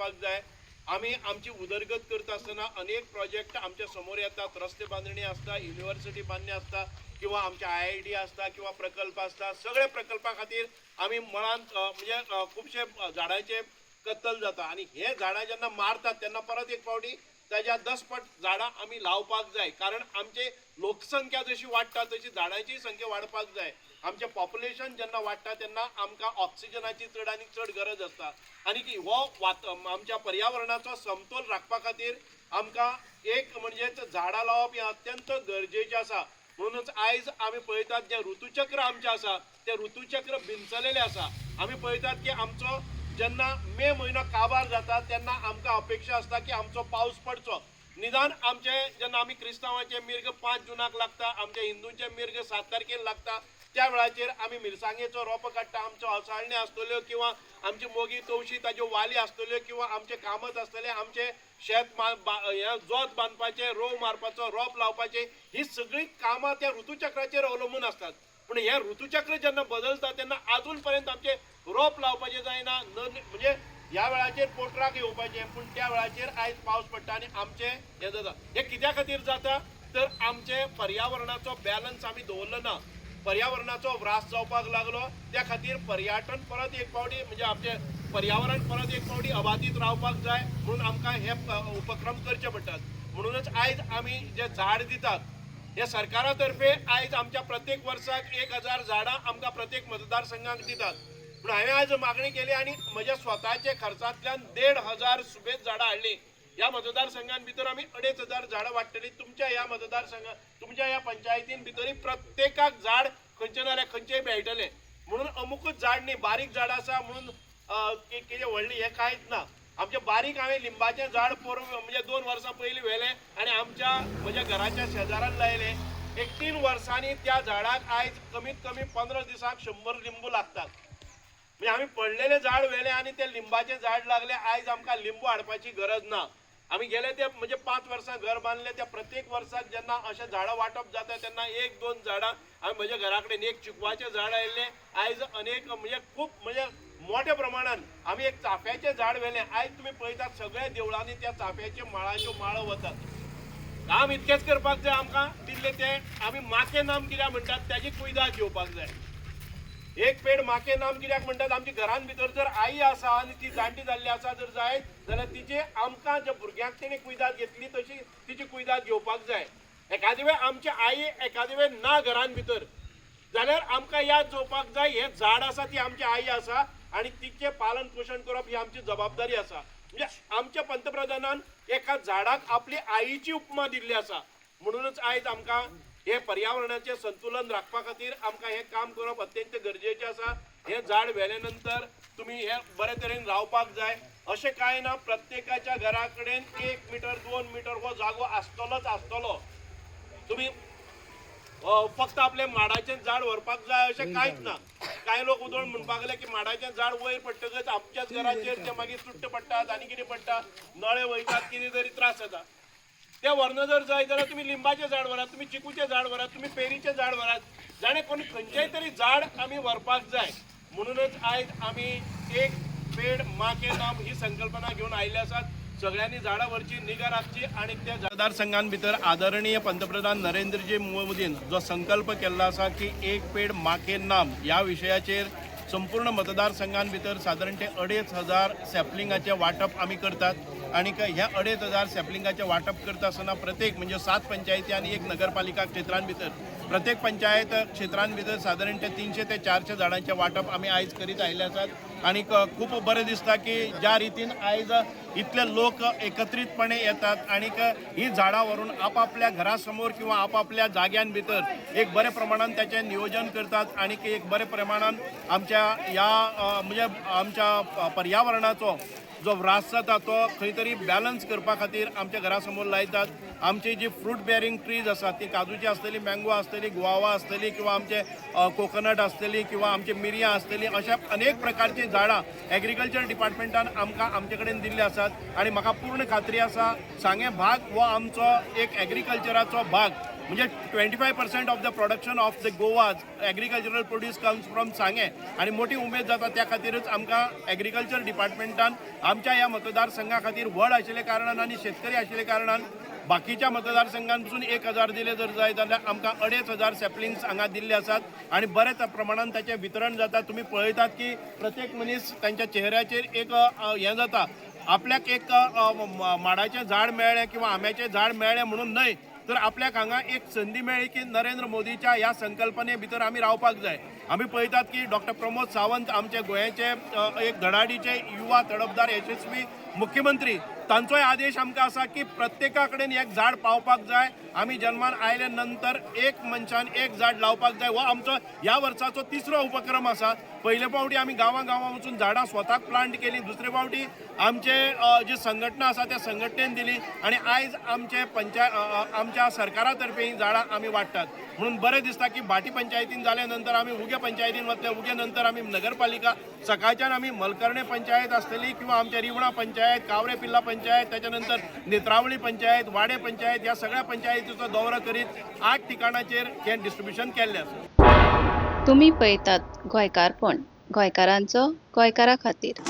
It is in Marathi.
वाडपाक जाय। आमी आमची उदरगत करता आसतना अनेक प्रोजेक्ट आमच्या समोर येतात, रस्ते बांधणी आसता, युनिव्हर्सिटी बांधणी आसता किंवा आमच्या IIT आसता किंवा प्रकल्प आसता, सगळे प्रकल्पा खातीर आमी मळान म्हणजे खूबशे झाडांचे कत्तल जाता आणि हे झाडां जेन्ना मारतात तेन्ना परत एक फावटी ताज्या 10 पट झाडां आमी लावपाक जाय, कारण आमची लोकसंख्या जशी वाडटा तशी झाडांची संख्या वाडपाक जाय। आमचे पॉप्युलेशन जेन्ना वाडटा तेन्ना आमकां ऑक्सिजनाची चड आनी चड गरज आसता आनी हो आमच्या पर्यावरणाचो समतोल राखपा खातीर आमकां एक म्हणजे झाडां लावप हें अत्यंत गरजेचें आसा। म्हणूनच आयज आमी पळयतात जे ऋतुचक्र आमचें आसा ते ऋतुचक्र भिनसलेलें आसा। आमी पळयतात की आमचो जेन्ना मे म्हयनो काबार जाता तेन्ना आमकां अपेक्षा आसता की आमचो पावस पडचो, निदान आमचे जेन्ना आमी क्रिस्तांवांचे मिर्ग 5 जुनाक लागता, आमच्या हिंदूंचे मिर्ग 7 तारखेर लागता, त्या वेळाचेर आमी मिरसांगेचो रोंपो काडटा, आमच्यो अळसाण्यो आसतल्यो किंवा आमची मोगी तवशी ताज्यो वाली आसतल्यो किंवा आमचे कामत आसतले, आमचे शेत जोत बांदपाचे, रोव मारपाचो, रोप लावपाचे, ही सगळी कामां त्या ऋतुचक्राचेर अवलंबून असतात। पण हे ऋतुचक्र जेन्ना बदलता तेन्ना अजून पर्यंत आमचे रोप लावपाचे जायना, म्हणजे ह्या वेळाचेर पोटराक येवपाचें, पूण त्या वेळाचेर आयज पावस पडटा आनी आमचें हें जाता। हें कित्या खातीर जाता तर आमचे पर्यावरणाचो बॅलन्स आमी दवरलो ना, पर्यावरणाचो व्रास जावपाक लागलो, त्या खातीर पर्यटन परत एक फावटी म्हणजे आमचे पर्यावरण परत एक फावटी अबादीत रावपाक जाय, म्हणून आमकां हे उपक्रम करचे पडटात। म्हणूनच आयज आमी जे झाड दितात हे सरकारा तर्फे आयज आमच्या प्रत्येक वर्साक 1000 झाडां आमकां प्रत्येक मतदारसंघाक दितात। पूण हांवें आयज मागणी केली आनी म्हज्या स्वताचे खर्चांतल्यान 1,500 सुबेज झाडां हाडली। ह्या मतदारसंघान भितर आमी 2,500 झाडां वाडटलीं। तुमच्या ह्या मतदारसंघात तुमच्या ह्या पंचायतीन भितरय प्रत्येकाक झाड खंयचे नाल्यार खंयचेय मेळटले। म्हणून अमुकूच झाड न्ही, बारीक झाड आसा म्हणून कितें व्हडली हें कांयच ना। आमचे बारीक हांवें लिंबाचें झाड म्हणजे 2 वर्सां पयलीं व्हेलें आनी आमच्या म्हज्या घराच्या शेजारान लायलें। एक 3 वर्सांनी त्या झाडाक आयज कमीत कमी 15 दिसांक 100 लिंबू लागतात। म्हणजे आमी पडलेलें झाड व्हेलें आनी तें लिंबाचें झाड लागलें, आयज आमकां लिंबू हाडपाची गरज ना। आमी गेले ते म्हणजे 5 वर्सां घर बांदलें, त्या प्रत्येक वर्साक जेन्ना अशें झाडां वांटप जाता तेन्ना 1-2 झाडां हांवें म्हज्या घरा कडेन एक चिकवाचें झाड आयिल्लें, आयज अनेक म्हणजे खूब म्हणजे मोठ्या प्रमाणान आमी एक चाफ्याचें झाड व्हेलें। आयज तुमी पळयतात सगळ्या देवळांनी त्या चाफ्याच्यो माळाच्यो माळो वतात। काम इतकेंच करपाक जाय आमकां दिल्लें तें आमी माके नाम कित्याक म्हणटात त्याची कुयदाद घेवपाक जाय। एक पेड माके नाम कित्याक म्हणटात, आमच्या घरान भितर जर आई आसा आनी ती जाणटी जाल्ली आसा जर जायत जाल्यार तिचे आमकां ज्या भुरग्यांक तेणी कुयदाद घेतली तशी तिची कुयदाद घेवपाक जाय। एखादे वेळ आमची आई एखादे वेळ ना घरान भितर जाल्यार आमकां याद जावपाक जाय हें झाड आसा ती आमची आई आसा आनी तिचें पालन पोशण करप ही आमची जबाबदारी आसा। म्हणजे आमच्या पंतप्रधानान एका झाडाक आपली आईची उपमा दिल्ली आसा। म्हणूनच आयज आमकां हे पर्यावरणाचें संतुलन राखपा खातीर आमकां हें काम करप अत्यंत गरजेचें आसा। हें झाड व्हेले नंतर तुमी हें बरे तरेन रावपाक जाय अशें कांय ना। प्रत्येकाच्या घरा कडेन 1 मिटर 2 मिटर हो जागो आसतलोच आसतलो। तुमी फक्त आपले माडाचें झाड व्हरपाक जाय अशें कांयच ना। कांय लोक उदोळ म्हणपाक लागले की माडाचें झाड वयर पडटकच आमच्याच घराचेर ते मागीर सुट्ट पडटात आनी कितें पडटा, नळे वयतात, कितें तरी त्रास जाता। ते व्हरन जर जाय जाल्यार तुमी लिंबाचें झाड व्हरात, तुमी चिकूचें झाड व्हरात, तुमी पेरीचें झाड व्हरात, जाणे कोणी खंयचेय तरी झाड आमी व्हरपाक जाय। म्हणूनच आयज आमी एक पेड माँ के नाम ही संकल्पना घेवन आयिल्ले आसात। सगळ्यांनी झाडां व्हरची, निगा राखची आणि त्या मतदारसंघान भितर आदरणीय पंतप्रधान नरेंद्रजी मोदीन जो संकल्प केल्लो आसा की एक पेड माँ के नाम ह्या विशयाचेर संपूर्ण मतदारसंघान भितर सादारणते 2,500 सॅपलिंगाचें वांटप आमी करतात। आनीक ह्या 2,500 सॅपलिंगाचें वांटप करता आसतना प्रत्येक म्हणजे 7 पंचायती आनी 1 नगरपालिका क्षेत्रान भितर प्रत्येक पंचायत क्षेत्रान भितर सादारणते 300 ते 400 झाडांचें वांटप आमी आयज करीत आयिल्ले आसात। आनीक खूब बरें दिसता की ज्या रितीन आयज इतले लोक एकत्रीतपणे येतात आनीक ही झाडां व्हरून आपापल्या घरासमोर किंवा आपापल्या जाग्यान भितर एक बरे प्रमाणान त्याचें नियोजन करतात आनीक एक बरे प्रमाणान आमच्या ह्या म्हणजे आमच्या पर्यावरणाचो जो व्रास जाता तो खंय तरी बॅलन्स करपा खातीर आमच्या घरासमोर लायतात। आमची जी फ्रूट बेरिंग ट्रीज आसात ती काजूची आसतली, मँगो आसतली, गुआवा आसतली किंवा आमचे कोकोनट आसतली किंवा आमची मिरयां आसतली, अशा अनेक प्रकारची झाडां एग्रीकल्चर डिपार्टमेंटान आमकां आमचे कडेन दिल्ली आसात। आनी म्हाका पूर्ण खात्री आसा सांगे भाग हो आमचो एक एग्रीकल्चराचो भाग म्हणजे 25% of the production of the Goa agricultural produce comes from सांगे आणि मोठी उमेद जाता त्या खातीरच आमकां एग्रीकल्चर डिपार्टमेंटान आमच्या ह्या मतदारसंघा खातीर व्हड आशिल्ले कारणान आनी शेतकरी आशिल्ले कारणान बाकीच्या मतदारसंघांपसून 1000 दिले जर जाय जाल्यार आमकां 2500 सॅपलिंग्स हांगा दिल्ले आसात आणि बरेच प्रमाणात त्याचे वितरण जाता. तुम्ही पळयतात की प्रत्येक मनीस तांच्या चेहऱ्याचेर एक हें जाता, आपल्याक एक माडाचें झाड मेळ्ळें किंवा आंब्याचें झाड मेळ्ळें म्हणून न्हय, तर आपल्याक हांगा एक संधी मेळ्ळी की नरेंद्र मोदीच्या ह्या संकल्पने भितर आमी रावपाक जाय. आमी पळयतात की डॉक्टर प्रमोद सावंत आमचे गोंयचे एक धडाडीचे युवा तडफदार यशस्वी मुख्यमंत्री, तांचोय आदेश आमकां आसा की प्रत्येका कडेन एक झाड पावपाक जाय. आमी जन्मान आयले नंतर एक मनशान एक झाड लावपाक जाय. हो आमचो ह्या वर्साचो 3रो उपक्रम आसा. पयले फावटी आमी गांवां वचून झाडां स्वताक प्लांट केली, दुसरे फावटी आमचे जी संघटना आसा त्या संघटनेन दिली आणि आयज आमचे आमच्या सरकारा तर्फे ही झाडां आमी वाडटात. म्हणून बरें दिसता की भाटी पंचायतीन जाले नंतर आमी उगे पंचायतीन वतले, उगे नंतर आमी नगरपालिका, सकाळच्यान आमी मलकर्णे पंचायत आसतली किंवा आमच्या रिवणा पंचायत, कावरे पिल्ला पंचायत, त्याच्यानंतर नेत्रावळी पंचायत, वाडे पंचायत, या सगळ्या पंचायतीचो दौरो करीत 8 ठिकाणाचेर हे डिस्ट्रिब्युशन केल्लें आसा. तुम्ही पळयतात गोंयकारपण, गोंयकारांचो गोंयकारा खातीर.